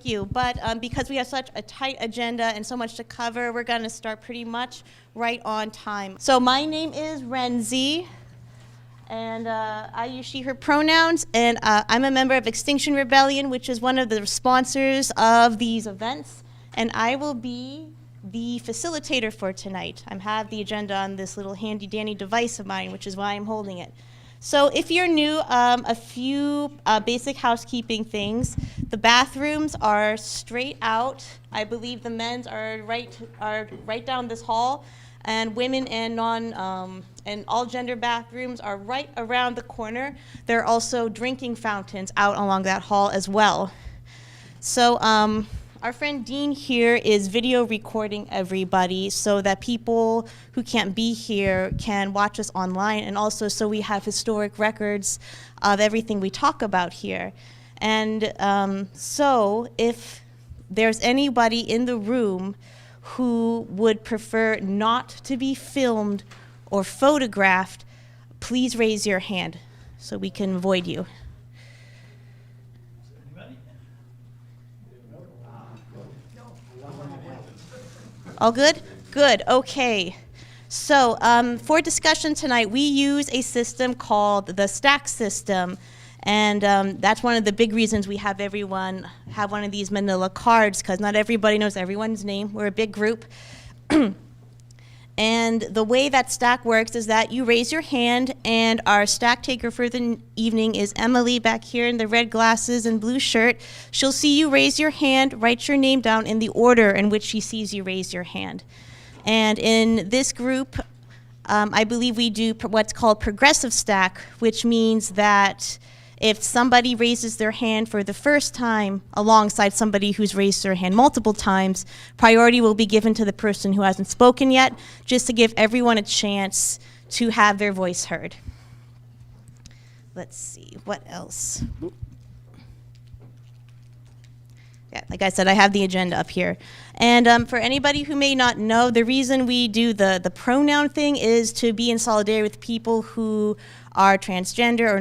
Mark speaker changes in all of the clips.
Speaker 1: You, but because we have such a tight agenda and so much to cover, we're going to start pretty much right on time. So my name is Renzi, and I use she, her pronouns, and I'm a member of Extinction Rebellion, which is one of the sponsors of these events, and I will be the facilitator for tonight. I have the agenda on this little handy-dandy device of mine, which is why I'm holding it. So if you're new, a few basic housekeeping things. The bathrooms are straight out. I believe the men's are right down this hall, and women and and all gender bathrooms are right around the corner. There are also drinking fountains out along that hall as well. So our friend Dean here is video recording everybody so that people who can't be here can watch us online, and also so we have historic records of everything we talk about here. And so if there's anybody in the room who would prefer not to be filmed or photographed, please raise your hand so we can avoid you. All good? Good, okay. So for discussion tonight, we use a system called the stack system. And that's one of the big reasons we have everyone have one of these manila cards, because not everybody knows everyone's name. We're a big group. And the way that stack works is that you raise your hand, and our stack taker for the evening is Emily back here in the red glasses and blue shirt. She'll see you raise your hand, write your name down in the order in which she sees you raise your hand. And in this group, I believe we do what's called progressive stack, which means that if somebody raises their hand for the first time alongside somebody who's raised their hand multiple times, priority will be given to the person who hasn't spoken yet, just to give everyone a chance to have their voice heard. Let's see, what else? Yeah, like I said, I have the agenda up here. And for anybody who may not know, the reason we do the pronoun thing is to be in solidarity with people who are transgender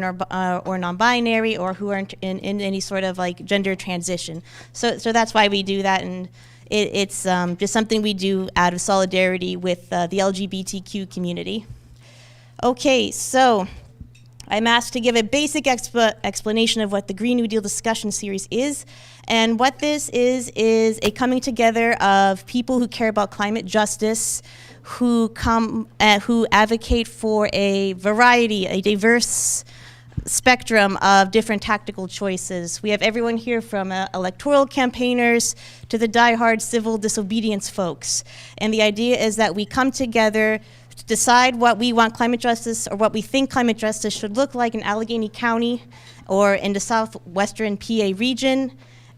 Speaker 1: or non-binary, or who are in any sort of like gender transition. So that's why we do that, and it's just something we do out of solidarity with the LGBTQ community. Okay, so I'm asked to give a basic explanation of what the Green New Deal discussion series is. And what this is a coming together of people who care about climate justice, who advocate for a variety, a diverse spectrum of different tactical choices. We have everyone here from electoral campaigners to the diehard civil disobedience folks. And the idea is that we come together to decide what we want climate justice, or what we think climate justice should look like in Allegheny County or in the southwestern PA region,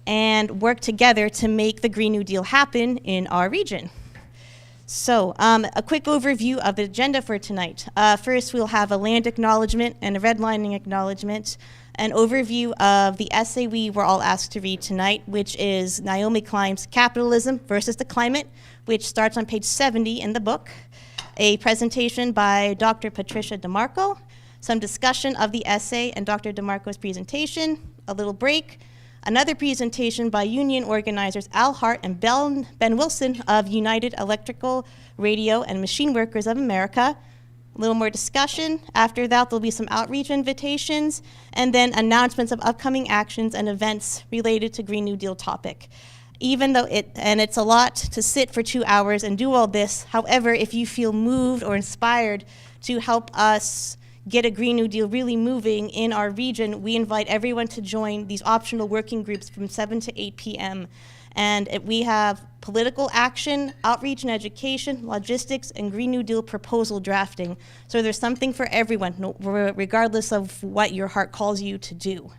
Speaker 1: and work together to make the Green New Deal happen in our region. So a quick overview of the agenda for tonight. First, we'll have a land acknowledgement and a redlining acknowledgement, an overview of the essay we were all asked to read tonight, which is Naomi Klein's Capitalism versus the Climate, which starts on page 70 in the book, a presentation by Dr. Patricia DeMarco, some discussion of the essay and Dr. DeMarco's presentation, a little break, another presentation by union organizers Al Hart and Ben Wilson of United Electrical, Radio, and Machine Workers of America. A little more discussion. After that, there'll be some outreach invitations, and then announcements of upcoming actions and events related to Green New Deal topic. Even though it's a lot to sit for 2 hours and do all this, however, if you feel moved or inspired to help us get a Green New Deal really moving in our region, we invite everyone to join these optional working groups from 7 to 8 p.m. And we have political action, outreach and education, logistics, and Green New Deal proposal drafting. So there's something for everyone, regardless of what your heart calls you to do.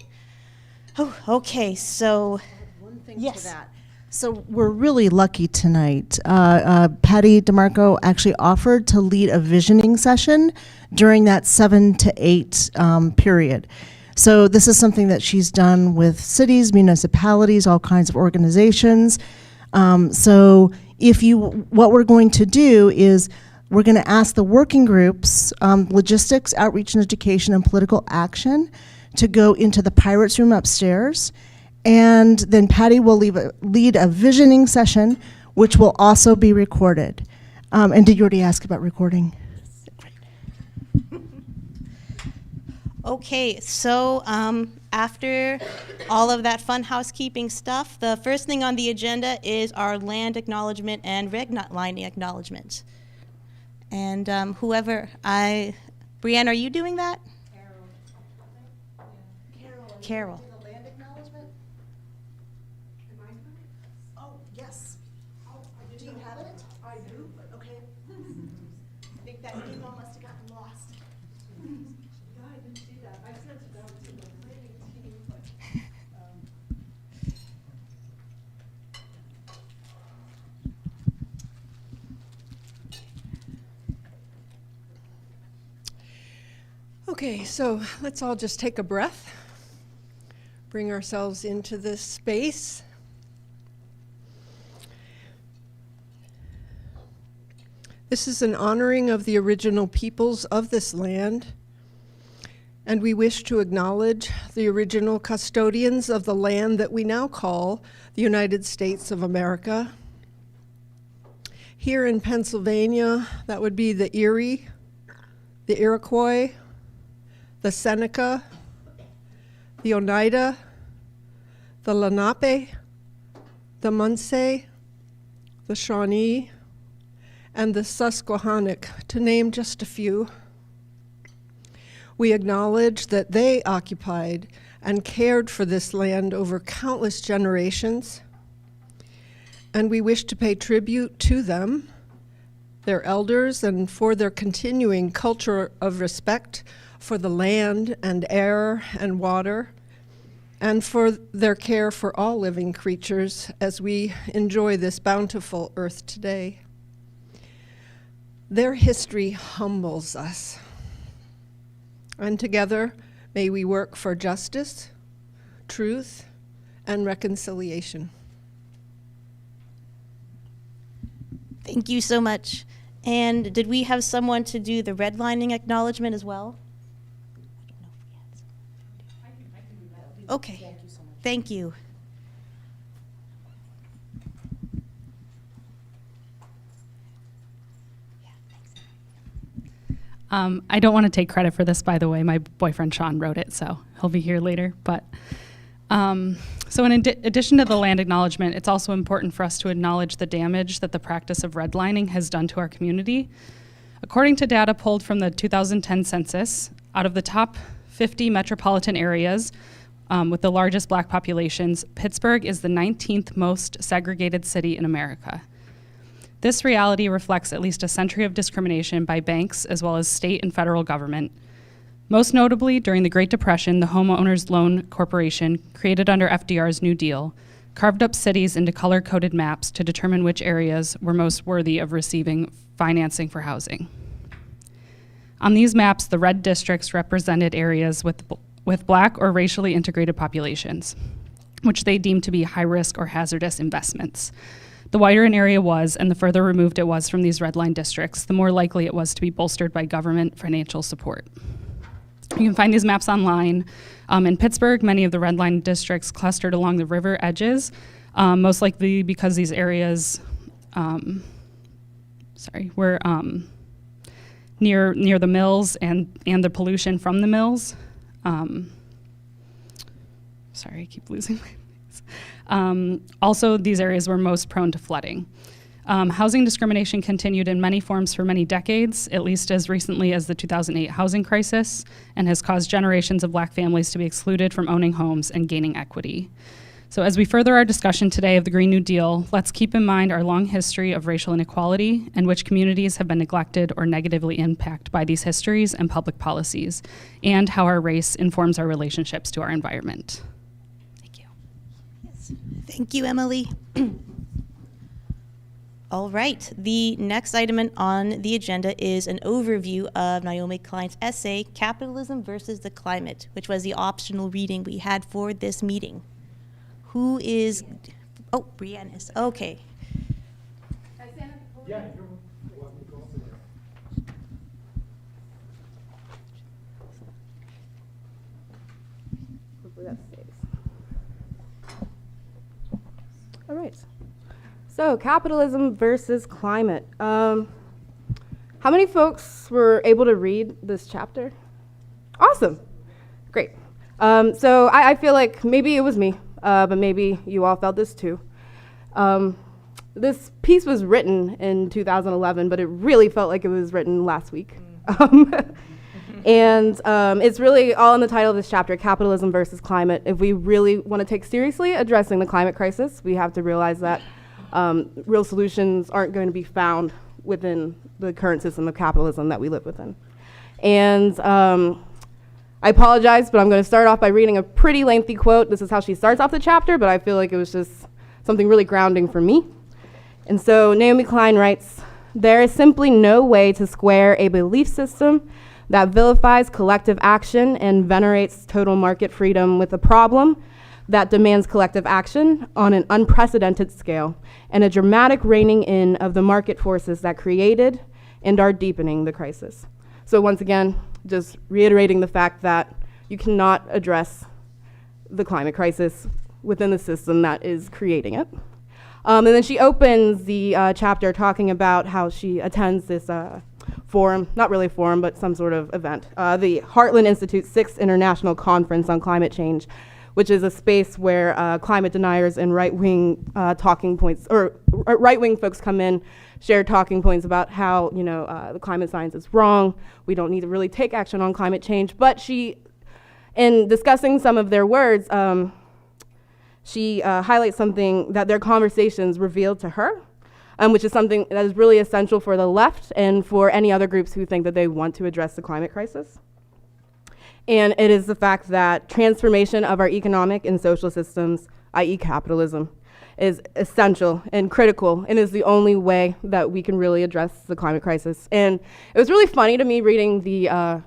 Speaker 1: Oh, okay, so
Speaker 2: one thing
Speaker 1: yes.
Speaker 2: To that. So we're really lucky tonight. Patty DeMarco actually offered to lead a visioning session during that 7 to 8 period. So this is something that she's done with cities, municipalities, all kinds of organizations. So what we're going to do is we're going to ask the working groups, logistics, outreach and education, and political action, to go into the Pirates Room upstairs And then Patty will lead a visioning session, which will also be recorded. And did you already ask about recording?
Speaker 1: Okay, so after all of that fun housekeeping stuff, the first thing on the agenda is our land acknowledgement and red line acknowledgement. And Brianne, are you doing that? Carol.
Speaker 2: The land acknowledgement? Am I doing it? Oh, yes. Do you have it? I do. Okay. I think that email must have gotten lost.
Speaker 3: Yeah, I didn't see that. I sent it out to the planning team, but, Okay, so let's all just take a breath, bring ourselves into this space. This is an honoring of the original peoples of this land, and we wish to acknowledge the original custodians of the land that we now call the United States of America. Here in Pennsylvania, that would be the Erie, the Iroquois, the Seneca, the Oneida, the Lenape, the Munsee, the Shawnee, and the Susquehannock, to name just a few. We acknowledge that they occupied and cared for this land over countless generations, and we wish to pay tribute to them, their elders, and for their continuing culture of respect for the land and air and water, and for their care for all living creatures as we enjoy this bountiful earth today. Their history humbles us, and together may we work for justice, truth, and reconciliation.
Speaker 1: Thank you so much. And did we have someone to do the redlining acknowledgement as well? Okay. Thank you.
Speaker 4: I don't want to take credit for this, by the way. My boyfriend Sean wrote it, so he'll be here later. But so in addition to the land acknowledgement, it's also important for us to acknowledge the damage that the practice of redlining has done to our community. According to data pulled from the 2010 census, out of the top 50 metropolitan areas with the largest black populations, Pittsburgh is the 19th most segregated city in America. This reality reflects at least a century of discrimination by banks as well as state and federal government. Most notably, during the Great Depression, the Homeowners Loan Corporation, created under FDR's New Deal, carved up cities into color-coded maps to determine which areas were most worthy of receiving financing for housing. On these maps, the red districts represented areas with black or racially integrated populations, which they deemed to be high-risk or hazardous investments. The whiter an area was, and the further removed it was from these red line districts, the more likely it was to be bolstered by government financial support. You can find these maps online. In Pittsburgh, many of the red line districts clustered along the river edges, most likely because these areas were near the mills and the pollution from the mills. Sorry, I keep losing my place. Also, these areas were most prone to flooding. Housing discrimination continued in many forms for many decades, at least as recently as the 2008 housing crisis, and has caused generations of black families to be excluded from owning homes and gaining equity. So as we further our discussion today of the Green New Deal, let's keep in mind our long history of racial inequality and which communities have been neglected or negatively impacted by these histories and public policies, and how our race informs our relationships to our environment. Thank you.
Speaker 1: Yes. Thank you, Emily. All right, the next item on the agenda is an overview of Naomi Klein's essay, Capitalism versus the Climate, which was the optional reading we had for this meeting. Who is, oh, Brianne is, okay.
Speaker 5: Yeah,
Speaker 3: Hopefully that stays.
Speaker 5: All right. So capitalism versus climate. How many folks were able to read this chapter? Awesome. Great. So I feel like maybe it was me, but maybe you all felt this too. This piece was written in 2011, but it really felt like it was written last week. And it's really all in the title of this chapter, Capitalism versus Climate. If we really want to take seriously addressing the climate crisis, we have to realize that real solutions aren't going to be found within the current system of capitalism that we live within. And I apologize, but I'm going to start off by reading a pretty lengthy quote. This is how she starts off the chapter, but I feel like it was just something really grounding for me. And so Naomi Klein writes, "There is simply no way to square a belief system that vilifies collective action and venerates total market freedom with a problem that demands collective action on an unprecedented scale and a dramatic reining in of the market forces that created and are deepening the crisis." So once again, just reiterating the fact that you cannot address the climate crisis within the system that is creating it. And then she opens the chapter talking about how she attends this forum, not really a forum, but some sort of event, the Heartland Institute's 6th International Conference on Climate Change, which is a space where climate deniers and right-wing talking points, or right-wing folks come in, share talking points about how, the climate science is wrong, we don't need to really take action on climate change. But she, in discussing some of their words, she highlights something that their conversations revealed to her, which is something that is really essential for the left and for any other groups who think that they want to address the climate crisis. And it is the fact that transformation of our economic and social systems, i.e. capitalism, is essential and critical and is the only way that we can really address the climate crisis. And it was really funny to me reading the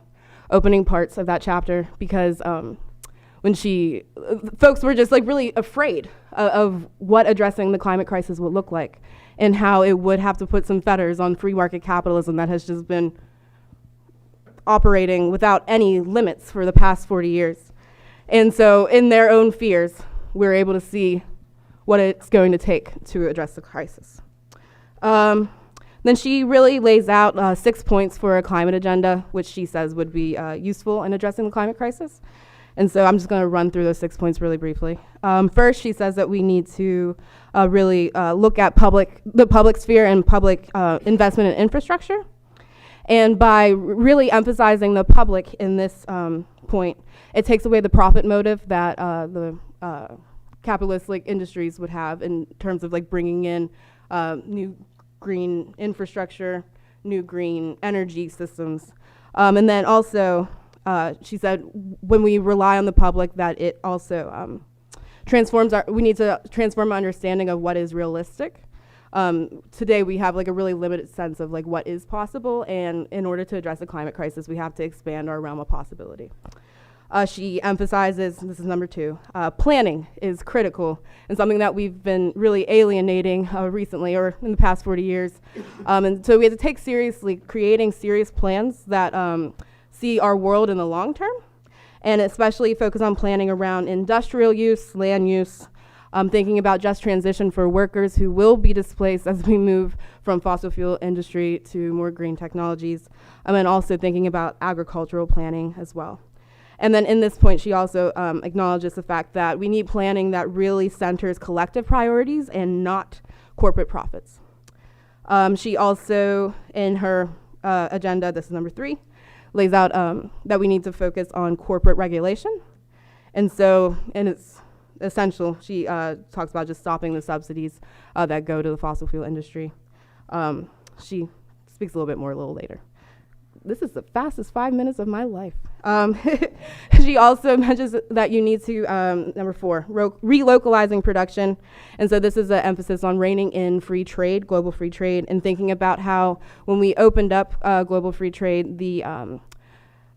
Speaker 5: opening parts of that chapter because when folks were just like really afraid of what addressing the climate crisis would look like and how it would have to put some fetters on free market capitalism that has just been operating without any limits for the past 40 years. And so in their own fears, we're able to see what it's going to take to address the crisis. Then she really lays out 6 points for a climate agenda, which she says would be useful in addressing the climate crisis. And so I'm just going to run through those 6 points really briefly. First, she says that we need to really look at the public sphere and public investment in infrastructure. And by really emphasizing the public in this point, it takes away the profit motive that the capitalistic industries would have in terms of like bringing in new green infrastructure, new green energy systems. And then also, she said when we rely on the public that it also we need to transform our understanding of what is realistic. Today we have like a really limited sense of like what is possible, and in order to address the climate crisis, we have to expand our realm of possibility. She emphasizes, this is number 2, planning is critical and something that we've been really alienating recently or in the past 40 years. And so we have to take seriously creating serious plans that see our world in the long term, and especially focus on planning around industrial use, land use, thinking about just transition for workers who will be displaced as we move from fossil fuel industry to more green technologies, and then also thinking about agricultural planning as well. And then in this point, she also acknowledges the fact that we need planning that really centers collective priorities and not corporate profits. She also, in her agenda, this is number 3, lays out that we need to focus on corporate regulation. And it's essential. She talks about just stopping the subsidies that go to the fossil fuel industry. She speaks a little bit more a little later. This is the fastest 5 minutes of my life. She also mentions that you need to, number 4, relocalizing production. And so this is an emphasis on reining in free trade, global free trade, and thinking about how when we opened up global free trade, the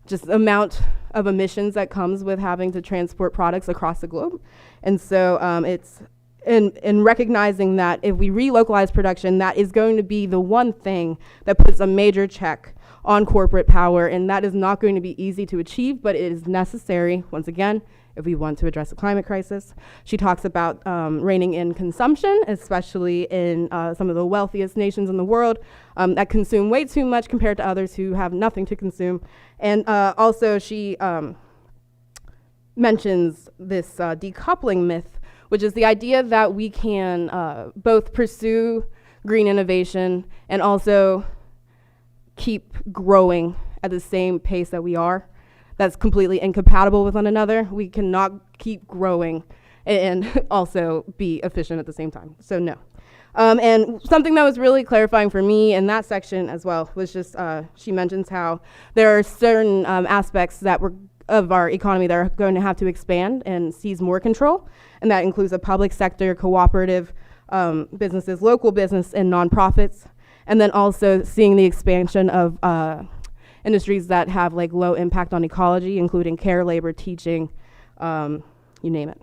Speaker 5: just amount of emissions that comes with having to transport products across the globe. And so it's in recognizing that if we relocalize production, that is going to be the one thing that puts a major check on corporate power, and that is not going to be easy to achieve, but it is necessary, once again, if we want to address the climate crisis. She talks about reining in consumption, especially in some of the wealthiest nations in the world that consume way too much compared to others who have nothing to consume. And also she mentions this decoupling myth, which is the idea that we can both pursue green innovation and also keep growing at the same pace that we are. That's completely incompatible with one another. We cannot keep growing and also be efficient at the same time. So no. And something that was really clarifying for me in that section as well was just she mentions how there are certain aspects that of our economy that are going to have to expand and seize more control, and that includes the public sector, cooperative businesses, local business, and nonprofits, and then also seeing the expansion of industries that have like low impact on ecology, including care, labor, teaching, you name it.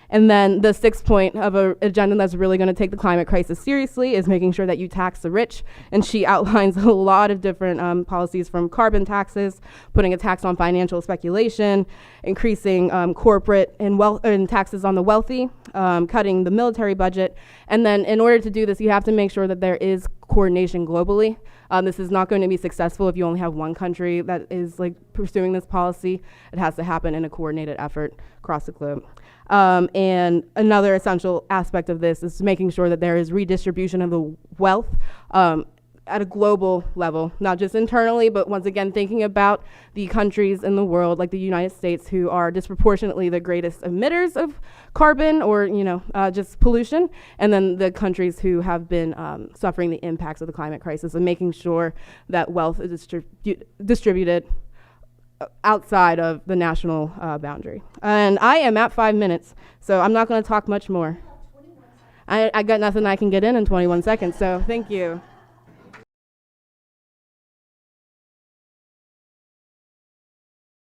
Speaker 5: And then the sixth point of an agenda that's really going to take the climate crisis seriously is making sure that you tax the rich. And she outlines a lot of different policies, from carbon taxes, putting a tax on financial speculation, increasing corporate and taxes on the wealthy, cutting the military budget. And then in order to do this, you have to make sure that there is coordination globally. This is not going to be successful if you only have one country that is like pursuing this policy. It has to happen in a coordinated effort across the globe. And another essential aspect of this is making sure that there is redistribution of the wealth at a global level, not just internally, but once again, thinking about the countries in the world, like the United States, who are disproportionately the greatest emitters of carbon or, just pollution, and then the countries who have been suffering the impacts of the climate crisis, and making sure that wealth is distributed outside of the national boundary. And I am at 5 minutes, so I'm not going to talk much more. I got nothing I can get in 21 seconds, so thank you.